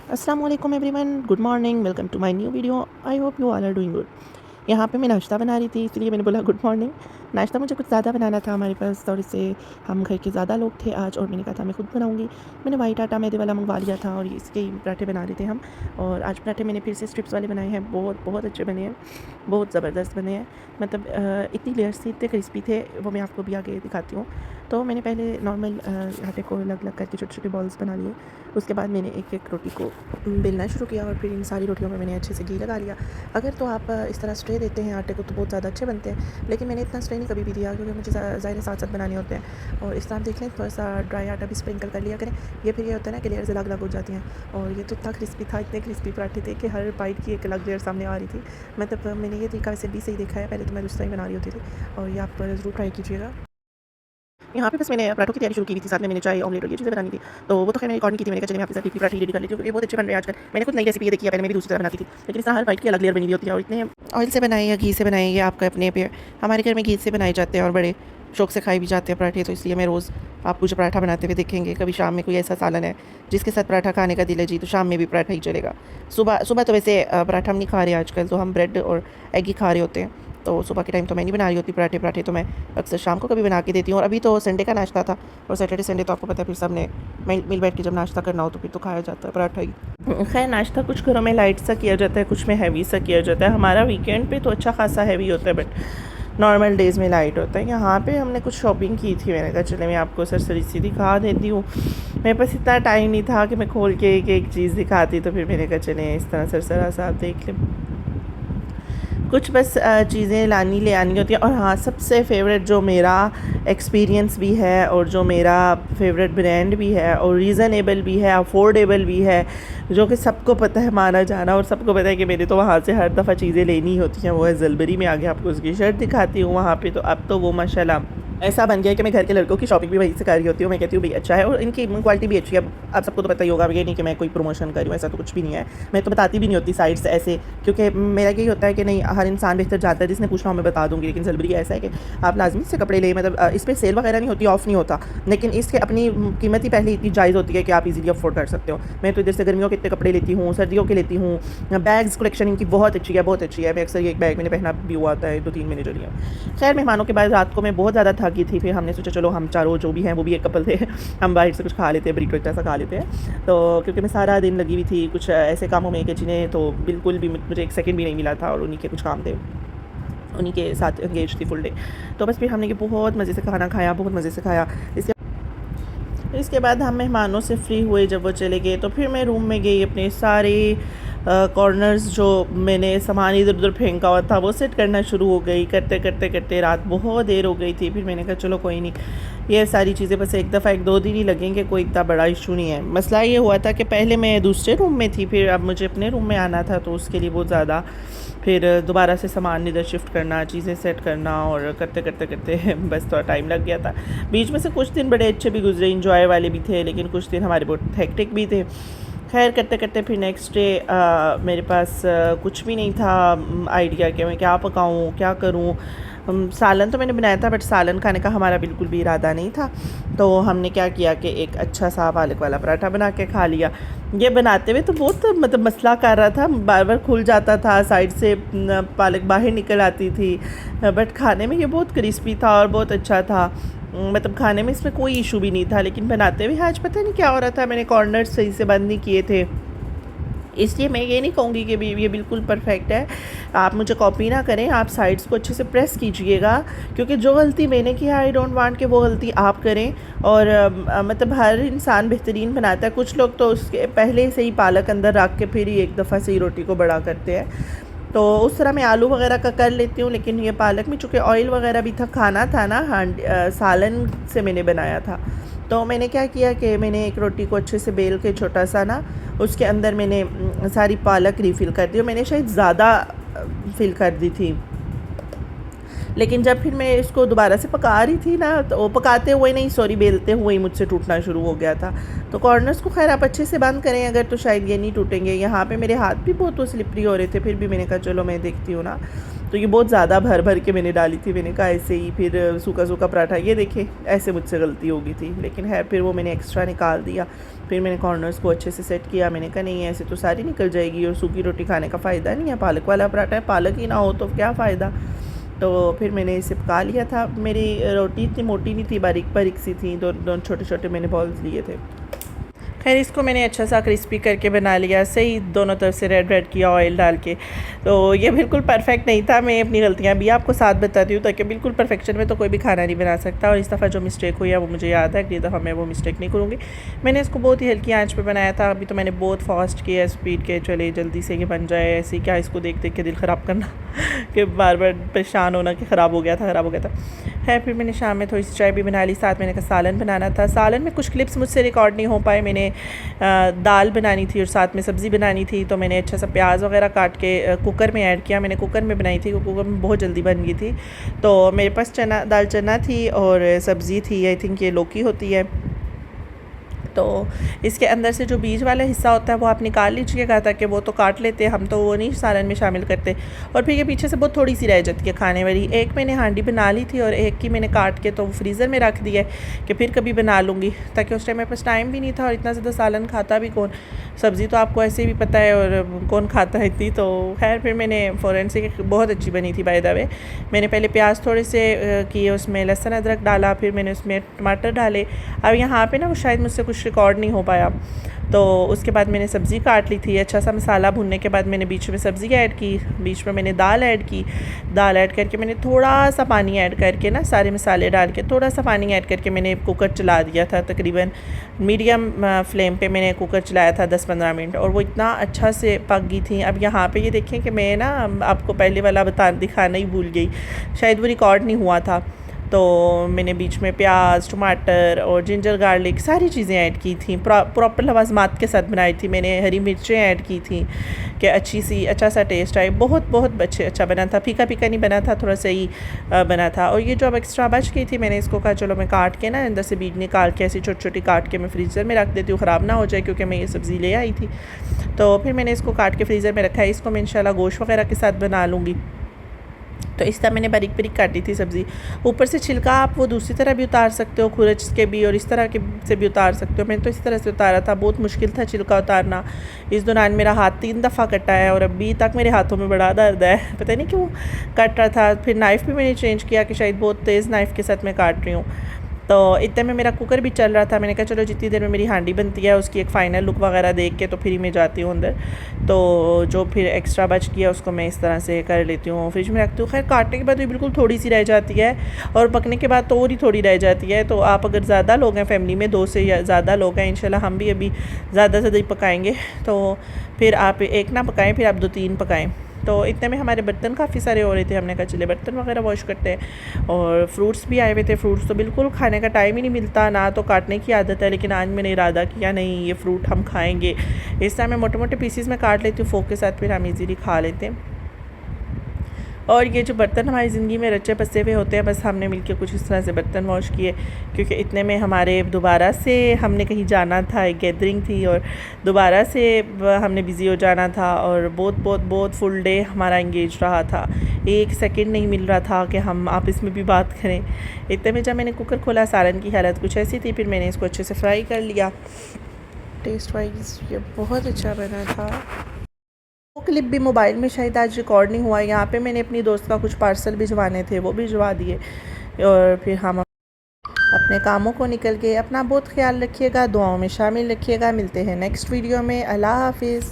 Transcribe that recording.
अस्सलाम वालेकुम everyone, good morning, welcome to my new video. I hope you all are doing good. यहाँ पे मैं नाश्ता बना रही थी, इसलिए मैंने बोला गुड मॉर्निंग। नाश्ता मुझे कुछ ज़्यादा बनाना था, हमारे पास थोड़े से हम घर के ज़्यादा लोग थे आज, और मैंने कहा था मैं खुद बनाऊँगी। मैंने वाइट आटा मैदे वाला मंगवा लिया था और इसके ही पराठे बना रहे थे हम। और आज पराठे मैंने फिर से स्ट्रिप्स वाले बनाए हैं, बहुत बहुत अच्छे बने हैं, बहुत ज़बरदस्त बने हैं। मतलब इतनी लेयर्स थी, इतने क्रिस्पी थे, वो मैं आपको भी आगे दिखाती हूँ। तो मैंने पहले नॉर्मल आटे को अलग अलग करके छोटे छोटे बॉल्स बना लिए। उसके बाद मैंने एक एक रोटी को बेलना शुरू किया और फिर इन सारी रोटियों में मैंने अच्छे से घी लगा लिया। अगर तो आप इस तरह स्ट्रे देते हैं आटे को तो बहुत ज़्यादा अच्छे बनते हैं, लेकिन मैंने इतना स्ट्रे नहीं कभी भी दिया, क्योंकि मुझे ज़ाहिर साथ साथ बनाने होते हैं। और इस तरह देख लें, थोड़ा सा ड्राई आटा भी स्प्रिंकल कर लिया करें। ये फिर ये होता है ना कि लेयर्स अलग अलग हो जाती हैं। और ये तो इतना क्रिस्पी था, इतने क्रिस्पी पराठे थे कि हर बाइट की एक अलग लेयर सामने आ रही थी। मतलब मैंने ये तरीका वैसे भी सही देखा है, पहले तो मैं दूसरा ही बना रही होती थी, और ये आप ज़रूर ट्राई कीजिएगा। यहाँ पे बस मैंने पराठों की तैयारी शुरू की थी, साथ में मैंने चाय, ऑमलेट और ये चीज़ें बनानी थी। तो वो तो खैर मैंने रिकॉर्ड नहीं की थी, मैंने कहा चलिए मैं आपके साथ टिक्की पराठे रेडी कर लेती हूँ, क्योंकि ये बहुत अच्छे बन रहे हैं आजकल। मैंने खुद नई रेसिपी ये देखी है, पहले मैं भी दूसरी तरह बनाती थी, लेकिन इस तरह हर बाइट की अलग लेयर बनी हुई होती है। और इतने ऑयल से बनाए या घी से बनाए, ये आपका अपने पे। हमारे घर में घी से बनाए जाते हैं और बड़े शौक से खाए भी जाते हैं पराठे, तो इसलिए मैं रोज़ आपको जो पराठा बनाते हुए देखेंगे। कभी शाम में कोई ऐसा सालन है जिसके साथ पराठा खाने का दिल है जी, तो शाम में भी पराठा ही चलेगा। सुबह सुबह तो वैसे पराठा हम नहीं खा रहे आजकल, तो हम ब्रेड और एग ही खा रहे होते हैं। तो सुबह के टाइम तो मैं नहीं बना रही होती पराठे तो मैं अक्सर शाम को कभी बना के देती हूँ। और अभी तो संडे का नाश्ता था, और सैटरडे संडे तो आपको पता है फिर सब ने मिल बैठ के जब नाश्ता करना हो तो फिर तो खाया जाता है पराठा ही। खैर, नाश्ता कुछ घरों में लाइट सा किया जाता है, कुछ में हैवी सा किया जाता है। हमारा वीकेंड पे तो अच्छा खासा हैवी होता है, बट नॉर्मल डेज़ में लाइट होता है। यहाँ पे हमने कुछ शॉपिंग की थी, मैंने कहा चले मैं आपको सरसरी सी दिखा देती हूँ। मेरे पास इतना टाइम नहीं था कि मैं खोल के एक एक चीज़ दिखाती, तो फिर मैंने कहा चले इस तरह सरसरा सा आप देख लें। कुछ बस चीज़ें ले आनी होती है। और हाँ, सबसे फेवरेट जो मेरा एक्सपीरियंस भी है, और जो मेरा फेवरेट ब्रांड भी है, और रीज़नेबल भी है, अफोर्डेबल भी है, जो कि सबको पता है, माना जाना, और सबको पता है कि मेरे तो वहाँ से हर दफ़ा चीज़ें लेनी होती हैं, वो है ज़लबरी में। आगे आपको उसकी शर्ट दिखाती हूँ। वहाँ पे तो अब तो वो माशाल्लाह ऐसा बन गया है कि मैं घर के लड़कों की शॉपिंग भी वहीं से कर रही होती हूँ। मैं कहती हूँ भाई अच्छा है, और इनकी क्वालिटी भी अच्छी है। अब आप सबको तो पता ही होगा, ये नहीं कि मैं कोई प्रमोशन कर रही हूँ, ऐसा तो कुछ भी नहीं है। मैं तो बताती भी नहीं होती साइड से ऐसे, क्योंकि मेरा यही होता है कि नहीं, हर इंसान बेहतर जाता है, जिसने पूछना हो मैं बता दूँगी। लेकिन ज़लबरी ऐसा है कि आप लाजमी से कपड़े लें, मतलब इस पर सेल वगैरह नहीं होती, ऑफ नहीं होता, लेकिन इसके अपनी कीमत ही पहले इतनी जायज़ होती है कि आप इजीली अफोर्ड कर सकते हो। मैं तो इधर से गर्मियों के इतने कपड़े लेती हूँ, सर्दियों के लेती हूँ। बैग्स कलेक्शन इनकी बहुत अच्छी है, बहुत अच्छी है। मैं अक्सर ये एक बैग मैंने पहना भी हुआ था 2-3 महीने जो लिया। खैर, मेहमानों के बाद रात को मैं बहुत ज़्यादा थकी थी, फिर हमने सोचा चलो हम चारों जो भी हैं, वो भी एक कपल थे, हम बाहर से कुछ खा लेते हैं, ब्रीटो जैसा खा लेते हैं। तो क्योंकि मैं सारा दिन लगी हुई थी कुछ ऐसे कामों में कि जिन्हें तो बिल्कुल भी मुझे एक सेकंड भी नहीं मिला था, और उन्हीं के कुछ काम थे, उन्हीं के साथ एंगेज थी फुल डे। तो बस फिर हमने ये बहुत मज़े से खाना खाया, बहुत मज़े से खाया। इसके बाद हम मेहमानों से फ्री हुए, जब वो चले गए तो फिर मैं रूम में गई, अपने सारे कॉर्नर्स जो मैंने सामान इधर उधर फेंका हुआ था वो सेट करना शुरू हो गई। करते करते करते रात बहुत देर हो गई थी। फिर मैंने कहा चलो कोई नहीं, ये सारी चीज़ें बस एक दफ़ा 1-2 दिन ही लगेंगे, कोई इतना बड़ा इशू नहीं है। मसला ये हुआ था कि पहले मैं दूसरे रूम में थी, फिर अब मुझे अपने रूम में आना था, तो उसके लिए बहुत ज़्यादा फिर दोबारा से सामान इधर शिफ्ट करना, चीज़ें सेट करना, और करते करते करते बस थोड़ा टाइम लग गया था। बीच में से कुछ दिन बड़े अच्छे भी गुजरे, इंजॉय वाले भी थे, लेकिन कुछ दिन हमारे बहुत हेक्टिक भी थे। खैर, करते करते फिर नेक्स्ट डे मेरे पास कुछ भी नहीं था आइडिया कि मैं क्या पकाऊं, क्या करूं। सालन तो मैंने बनाया था, बट सालन खाने का हमारा बिल्कुल भी इरादा नहीं था। तो हमने क्या किया कि एक अच्छा सा पालक वाला पराठा बना के खा लिया। ये बनाते हुए तो बहुत मतलब मसला कर रहा था, बार बार खुल जाता था, साइड से पालक बाहर निकल आती थी, बट खाने में ये बहुत क्रिस्पी था और बहुत अच्छा था। मतलब खाने में इसमें कोई इशू भी नहीं था, लेकिन बनाते हुए आज पता नहीं क्या हो रहा था, मैंने कॉर्नर्स सही से बंद नहीं किए थे। इसलिए मैं ये नहीं कहूँगी कि ये बिल्कुल परफेक्ट है। आप मुझे कॉपी ना करें, आप साइड्स को अच्छे से प्रेस कीजिएगा, क्योंकि जो गलती मैंने की है आई डोंट वांट कि वो गलती आप करें। और मतलब हर इंसान बेहतरीन बनाता है, कुछ लोग तो उसके पहले से ही पालक अंदर रख के फिर ही एक दफ़ा से ही रोटी को बड़ा करते हैं। तो उस तरह मैं आलू वगैरह का कर लेती हूँ, लेकिन ये पालक में चूँकि ऑयल वगैरह भी था, खाना था ना, सालन से मैंने बनाया था। तो मैंने क्या किया कि मैंने एक रोटी को अच्छे से बेल के छोटा सा ना, उसके अंदर मैंने सारी पालक रिफ़िल कर दी, और मैंने शायद ज़्यादा फिल कर दी थी। लेकिन जब फिर मैं इसको दोबारा से पका रही थी ना, तो पकाते हुए नहीं, सॉरी, बेलते हुए ही मुझसे टूटना शुरू हो गया था। तो कॉर्नर्स को खैर आप अच्छे से बंद करें अगर, तो शायद ये नहीं टूटेंगे। यहाँ पे मेरे हाथ भी बहुत तो स्लिपरी हो रहे थे, फिर भी मैंने कहा चलो मैं देखती हूँ ना। तो ये बहुत ज़्यादा भर भर के मैंने डाली थी, मैंने कहा ऐसे ही फिर सूखा सूखा पराठा, ये देखें ऐसे मुझसे गलती हो गई थी, लेकिन है फिर वो मैंने एक्स्ट्रा निकाल दिया। फिर मैंने कॉर्नर्स को अच्छे से सेट किया, मैंने कहा नहीं ऐसे तो सारी निकल जाएगी और सूखी रोटी खाने का फ़ायदा नहीं है, पालक वाला पराठा है, पालक ही ना हो तो क्या फ़ायदा। तो फिर मैंने इसे पका लिया था। मेरी रोटी इतनी मोटी नहीं थी, बारीक बारीक सी थी, दो छोटे छोटे मैंने बॉल्स लिए थे। खैर इसको मैंने अच्छा सा क्रिस्पी करके बना लिया, सही दोनों तरफ से रेड रेड किया ऑयल डाल के। तो ये बिल्कुल परफेक्ट नहीं था, मैं अपनी गलतियाँ भी आपको साथ बताती हूँ, ताकि बिल्कुल परफेक्शन में तो कोई भी खाना नहीं बना सकता। और इस दफ़ा जो मिस्टेक हुई है वो मुझे याद है, अगली दफ़ा मैं वो मिस्टेक नहीं करूँगी। मैंने इसको बहुत ही हल्की आँच पर बनाया था। अभी तो मैंने बहुत फास्ट किया, स्पीड के, चले जल्दी से ये बन जाए, ऐसे क्या इसको देख देख के दिल ख़राब करना कि बार बार परेशान होना कि ख़राब हो गया था। है फिर मैंने शाम में थोड़ी सी चाय भी बना ली, साथ मैंने कहा सालन बनाना था। सालन में कुछ क्लिप्स मुझसे रिकॉर्ड नहीं हो पाए, मैंने दाल बनानी थी और साथ में सब्ज़ी बनानी थी। तो मैंने अच्छा सा प्याज वगैरह काट के कुकर में ऐड किया। मैंने कुकर में बनाई थी, कुकर में बहुत जल्दी बन गई थी। तो मेरे पास दाल चना थी और सब्ज़ी थी, आई थिंक ये लौकी होती है। तो इसके अंदर से जो बीज वाला हिस्सा होता है वो आप निकाल लीजिएगा, ताकि वो तो काट लेते हैं, हम तो वो नहीं सालन में शामिल करते। और फिर ये पीछे से बहुत थोड़ी सी रह जाती है खाने वाली। एक मैंने हांडी बना ली थी और एक की मैंने काट के तो फ्रीज़र में रख दिया है कि फिर कभी बना लूँगी, ताकि उस टाइम मेरे पास टाइम भी नहीं था और इतना ज़्यादा सालन खाता भी कौन, सब्ज़ी तो आपको ऐसे भी पता है और कौन खाता है इतनी। तो खैर फिर मैंने फ़ौरन से, बहुत अच्छी बनी थी बाय द वे। मैंने पहले प्याज थोड़े से किए, उसमें लहसुन अदरक डाला, फिर मैंने उसमें टमाटर डाले। अब यहाँ पे ना वो शायद मुझसे कुछ रिकॉर्ड नहीं हो पाया। तो उसके बाद मैंने सब्ज़ी काट ली थी। अच्छा सा मसाला भुनने के बाद मैंने बीच में सब्ज़ी ऐड की, बीच में मैंने दाल ऐड की। दाल ऐड करके मैंने थोड़ा सा पानी ऐड करके ना, सारे मसाले डाल के थोड़ा सा पानी ऐड करके मैंने कुकर चला दिया था। तकरीबन मीडियम फ्लेम पे मैंने कुकर चलाया था 10-15 मिनट, और वो इतना अच्छा से पक गई थी। अब यहाँ पे ये देखें कि मैं ना आपको पहले वाला दिखाना ही भूल गई, शायद वो रिकॉर्ड नहीं हुआ था। तो मैंने बीच में प्याज, टमाटर और जिंजर गार्लिक सारी चीज़ें ऐड की थी, प्रॉपर लवाज़मात के साथ बनाई थी। मैंने हरी मिर्चें ऐड की थी कि अच्छा सा टेस्ट आए। बहुत अच्छा बना था, फीका फीका नहीं बना था, थोड़ा सही बना था। और ये जो अब एक्स्ट्रा बच गई थी, मैंने इसको कहा चलो मैं काट के ना अंदर से बीज निकाल के ऐसी छोटी छोटी काट के मैं फ्रीज़र में रख देती हूँ, ख़राब ना हो जाए, क्योंकि मैं ये सब्ज़ी ले आई थी। तो फिर मैंने इसको काट के फ्रीज़र में रखा है। इसको मैं इंशाल्लाह गोश्त वगैरह के साथ बना लूँगी। तो इस तरह मैंने बारीक बारीक काटी थी सब्ज़ी। ऊपर से छिलका आप वो दूसरी तरह भी उतार सकते हो, खुरच के भी, और इस तरह के से भी उतार सकते हो। मैंने तो इस तरह से उतारा था, बहुत मुश्किल था छिलका उतारना। इस दौरान मेरा हाथ 3 दफ़ा कटा है और अभी तक मेरे हाथों में बड़ा दर्द है, पता नहीं क्यों कट रहा था। फिर नाइफ़ भी मैंने चेंज किया कि शायद बहुत तेज़ नाइफ़ के साथ मैं काट रही हूँ। तो इतने में मेरा कुकर भी चल रहा था। मैंने कहा चलो जितनी देर में मेरी हांडी बनती है उसकी एक फ़ाइनल लुक वगैरह देख के तो फिर ही मैं जाती हूँ अंदर। तो जो फिर एक्स्ट्रा बच गया उसको मैं इस तरह से कर लेती हूँ, फ्रिज में रखती हूँ। खैर काटने के बाद भी बिल्कुल थोड़ी सी रह जाती है और पकने के बाद तो और ही थोड़ी रह जाती है। तो आप अगर ज़्यादा लोग हैं फैमिली में, 2 से या ज़्यादा लोग हैं, इंशाल्लाह हम भी अभी ज़्यादा ही पकाएँगे, तो फिर आप एक ना पकाएँ, फिर आप 2-3 पकाएँ। तो इतने में हमारे बर्तन काफ़ी सारे हो रहे थे, हमने कहा चले बर्तन वगैरह वॉश करते हैं। और फ्रूट्स भी आए हुए थे। फ्रूट्स तो बिल्कुल खाने का टाइम ही नहीं मिलता, ना तो काटने की आदत है, लेकिन आज मैंने इरादा किया नहीं ये फ्रूट हम खाएंगे। इस टाइम मैं मोटे मोटे पीसीज में काट लेती हूँ फोक के साथ, फिर हम इजीली खा लेते हैं। और ये जो बर्तन हमारी ज़िंदगी में रचे बसे हुए होते हैं, बस हमने मिलकर कुछ इस तरह से बर्तन वॉश किए, क्योंकि इतने में हमारे दोबारा से हमने कहीं जाना था, एक गैदरिंग थी और दोबारा से हमने बिज़ी हो जाना था। और बहुत फुल डे हमारा इंगेज रहा था, 1 सेकंड नहीं मिल रहा था कि हम आपस में भी बात करें। इतने में जब मैंने कुकर खोला, सालन की हालत कुछ ऐसी थी। फिर मैंने इसको अच्छे से फ्राई कर लिया। टेस्ट वाइज ये बहुत अच्छा बना था। वो क्लिप भी मोबाइल में शायद आज रिकॉर्ड नहीं हुआ। यहाँ पे मैंने अपनी दोस्त का कुछ पार्सल भिजवाने थे, वो भिजवा दिए। और फिर हम अपने कामों को निकल गए। अपना बहुत ख्याल रखिएगा, दुआओं में शामिल रखिएगा। मिलते हैं नेक्स्ट वीडियो में। अल्लाह हाफिज़।